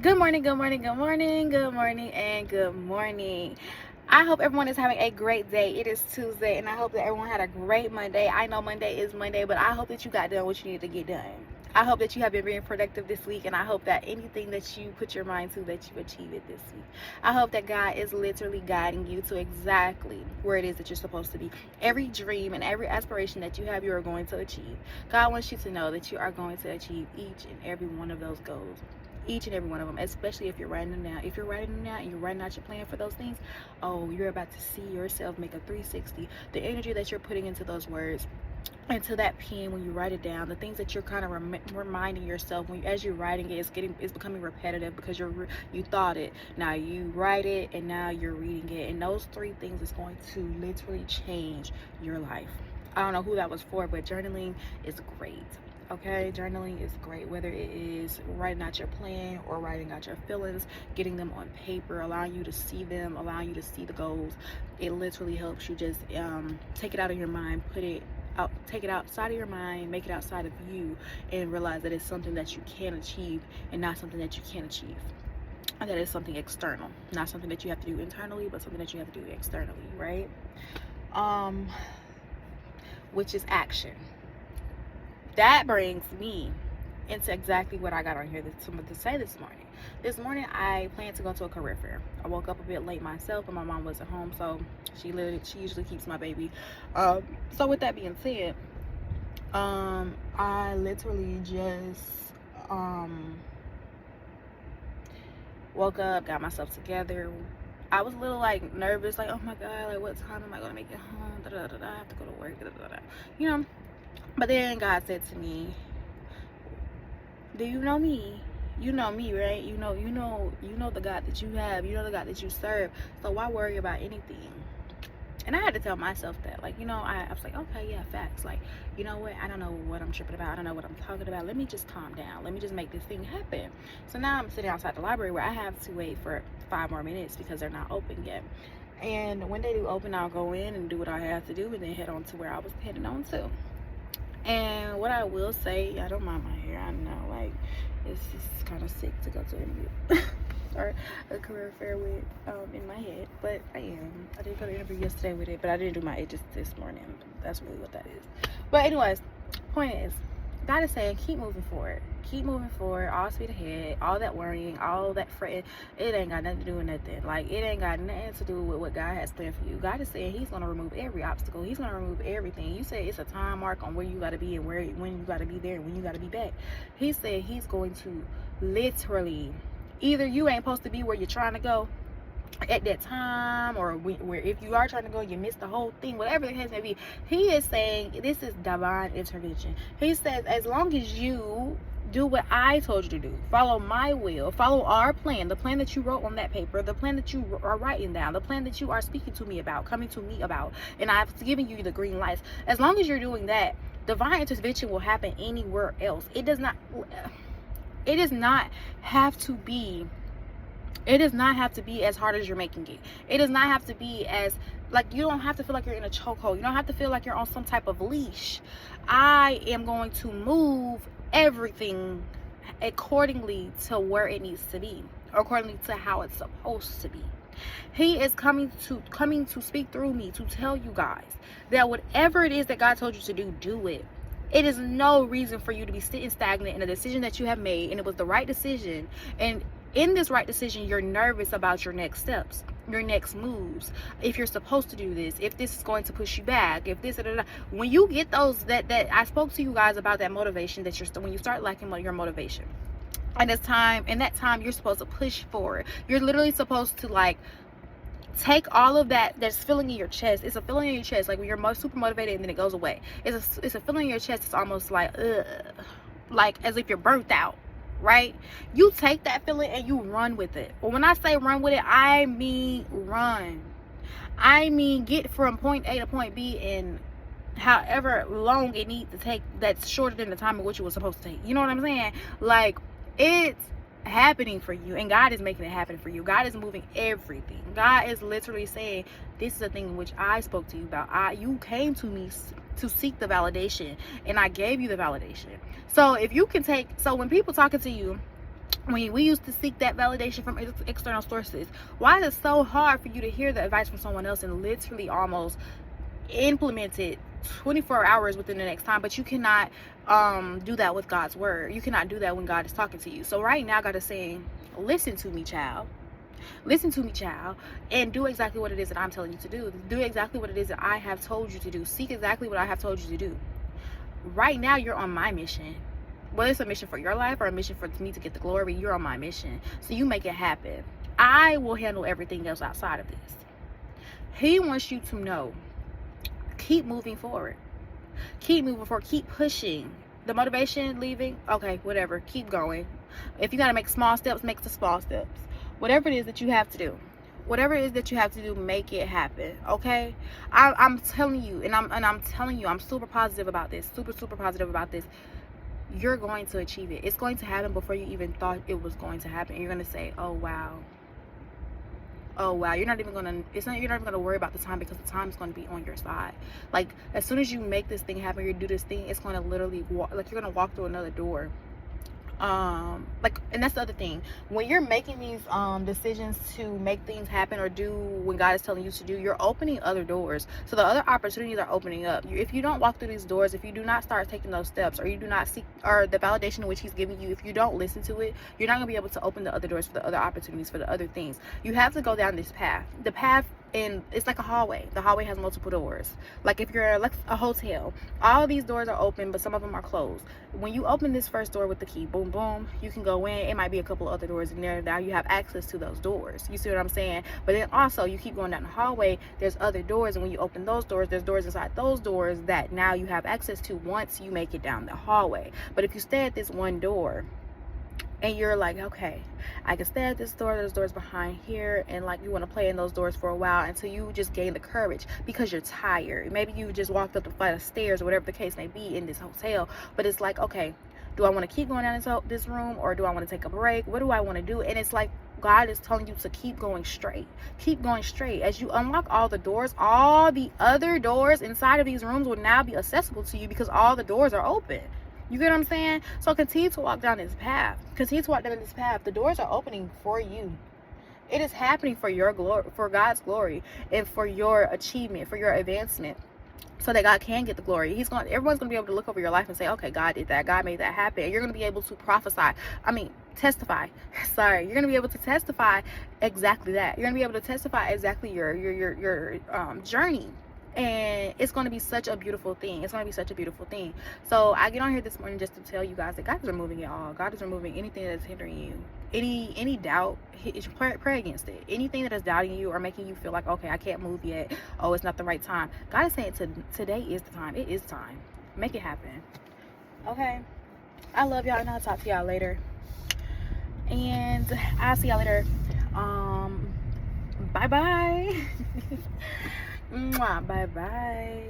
Good morning, good morning, good morning, good morning, and good morning. I hope everyone is having a great day. It is Tuesday, and I hope that everyone had a great Monday. I know Monday is Monday, but I hope that you got done what you need to get done. I hope that you have been being productive this week, and I hope that anything that you put your mind to, that you achieve it this week. I hope that God is literally guiding you to exactly where it is that you're supposed to be. Every dream and every aspiration that you have, you are going to achieve. God wants you to know that you are going to achieve each and every one of those goals, each and every one of them, especially if you're writing them down. If you're writing them down and you're writing out your plan for those things, oh, you're about to see yourself make a 360. The energy that you're putting into those words, into that pen, when you write it down, the things that you're kind of reminding yourself as you're writing it, it's becoming repetitive because you thought it, now you write it, and now you're reading it, and those three things is going to literally change your life. I don't know who that was for, but journaling is great. Okay, journaling is great, whether it is writing out your plan or writing out your feelings, getting them on paper, allowing you to see them, allowing you to see the goals. It literally helps you just take it out of your mind, take it outside of your mind, make it outside of you, and realize that it's something that you can achieve and not something that you can't achieve. And that is something external, not something that you have to do internally, but something that you have to do externally, right? Which is action. That brings me into exactly what I got on here to say this morning. This morning, I planned to go to a career fair. I woke up a bit late myself, and my mom wasn't home, so she usually keeps my baby. So with that being said, I literally just woke up, got myself together. I was a little like nervous, like, oh my god, like what time am I gonna make it home? I have to go to work, you know. But then God said to me, do you know me? You know me, right? You know the God that you have. You know the God that you serve. So why worry about anything? And I had to tell myself that, like, I was like, okay, yeah, facts. Like, you know what? I don't know what I'm tripping about. I don't know what I'm talking about. Let me just calm down. Let me just make this thing happen. So now I'm sitting outside the library where I have to wait for 5 more minutes because they're not open yet. And when they do open, I'll go in and do what I have to do and then head on to where I was heading on to. And what I will say, I don't mind my hair. I know, like, it's just kind of sick to go to an interview or a career fair with in my head, but I did go to an interview yesterday with it, but I didn't do my edges this morning. That's really what that is. But anyways, point is, God is saying, keep moving forward. Keep moving forward, all speed ahead. All that worrying, all that fretting, it ain't got nothing to do with nothing. Like, it ain't got nothing to do with what God has planned for you. God is saying he's going to remove every obstacle. He's going to remove everything. You say it's a time mark on where you got to be and when you got to be there and when you got to be back. He said he's going to literally, either you ain't supposed to be where you're trying to go at that time, or where if you are trying to go, you miss the whole thing, whatever the case may be. He is saying this is divine intervention. He says, as long as you do what I told you to do, follow my will, follow our plan, the plan that you wrote on that paper, the plan that you are writing down, the plan that you are speaking to me about, coming to me about, and I've given you the green lights. As long as you're doing that, divine intervention will happen anywhere else. It does not have to be as hard as you're making it. It does not have to be as, like, you don't have to feel like you're in a chokehold. You don't have to feel like you're on some type of leash. I am going to move everything accordingly to where it needs to be, accordingly to how it's supposed to be. He is coming to speak through me to tell you guys that whatever it is that God told you to do, do it. It is no reason for you to be sitting stagnant in a decision that you have made, and it was the right decision. And in this right decision, you're nervous about your next steps, your next moves, if you're supposed to do this, if this is going to push you back, if this, when you get those, that I spoke to you guys about that motivation, that when you start lacking your motivation, and in that time, you're supposed to push forward. You're literally supposed to, like, take all of that's filling in your chest. It's a feeling in your chest, like when you're super motivated and then it goes away. It's a feeling in your chest. It's almost like, like as if you're burnt out, right? You take that feeling and you run with it. Well, when I say run with it, I mean run. I mean get from point A to point B in however long it needs to take. That's shorter than the time of what you were supposed to take. You know what I'm saying? Like, it's happening for you, and God is making it happen for you. God is moving everything. God is literally saying, this is the thing in which I spoke to you about. You came to me to seek the validation, and I gave you the validation. So if you can so when people talking to you when we used to seek that validation from external sources, why is it so hard for you to hear the advice from someone else and literally almost implement it 24 hours within the next time? But you cannot do that with God's word. You cannot do that when God is talking to you. So right now, God is saying, listen to me, child. Listen to me, child, and do exactly what it is that I'm telling you to do. Do exactly what it is that I have told you to do. Seek exactly what I have told you to do. Right now, you're on my mission. Whether it's a mission for your life or a mission for me to get the glory, you're on my mission. So you make it happen. I will handle everything else outside of this. He wants you to know, keep moving forward. Keep moving forward. Keep pushing. The motivation leaving, okay, whatever. Keep going. If you got to make small steps, make the small steps. Whatever it is that you have to do. Whatever it is that you have to do, make it happen, okay? I'm telling you, and I'm telling you, I'm super positive about this. Super positive about this. You're going to achieve it. It's going to happen before you even thought it was going to happen. And you're going to say, oh wow. Oh wow. You're not even gonna worry about the time, because the time is going to be on your side. Like, as soon as you make this thing happen, you do this thing, it's going to literally walk, like you're going to walk through another door. And that's the other thing, when you're making these decisions to make things happen or do when God is telling you to do, you're opening other doors. So the other opportunities are opening up. If you don't walk through these doors, if you do not start taking those steps, or you do not seek or the validation in which he's giving you, if you don't listen to it, you're not going to be able to open the other doors for the other opportunities, for the other things. You have to go down this path. The path, and it's like a hallway. The hallway has multiple doors. Like if you're like a hotel, all these doors are open, but some of them are closed. When you open this first door with the key, boom boom, you can go in. It might be a couple of other doors in there. Now you have access to those doors. You see what I'm saying? But then also, you keep going down the hallway, there's other doors, and when you open those doors, there's doors inside those doors that now you have access to once you make it down the hallway. But if you stay at this one door and you're like, okay, I can stay at this door, there's doors behind here, and like you want to play in those doors for a while until you just gain the courage because you're tired. Maybe you just walked up the flight of stairs or whatever the case may be in this hotel, but it's like, okay, do I want to keep going down this room, or do I want to take a break? What do I want to do? And it's like God is telling you to keep going straight. Keep going straight. As you unlock all the doors, all the other doors inside of these rooms will now be accessible to you because all the doors are open. You get what I'm saying? So continue to walk down this path. Continue to walk down this path. The doors are opening for you. It is happening for your glory, for God's glory, and for your achievement, for your advancement, so that God can get the glory. Everyone's gonna be able to look over your life and say, okay, God did that. God made that happen. And you're gonna be able to testify. Sorry, you're gonna be able to testify exactly that. You're gonna be able to testify exactly your journey. And it's going to be such a beautiful thing. It's going to be such a beautiful thing. So I get on here this morning just to tell you guys that God is removing it all. God is removing anything that's hindering you. Any doubt, pray against it. Anything that is doubting you or making you feel like, okay, I can't move yet. Oh, it's not the right time. God is saying today is the time. It is time. Make it happen. Okay. I love y'all, and I'll talk to y'all later. And I'll see y'all later. Bye-bye. Mwah, bye bye.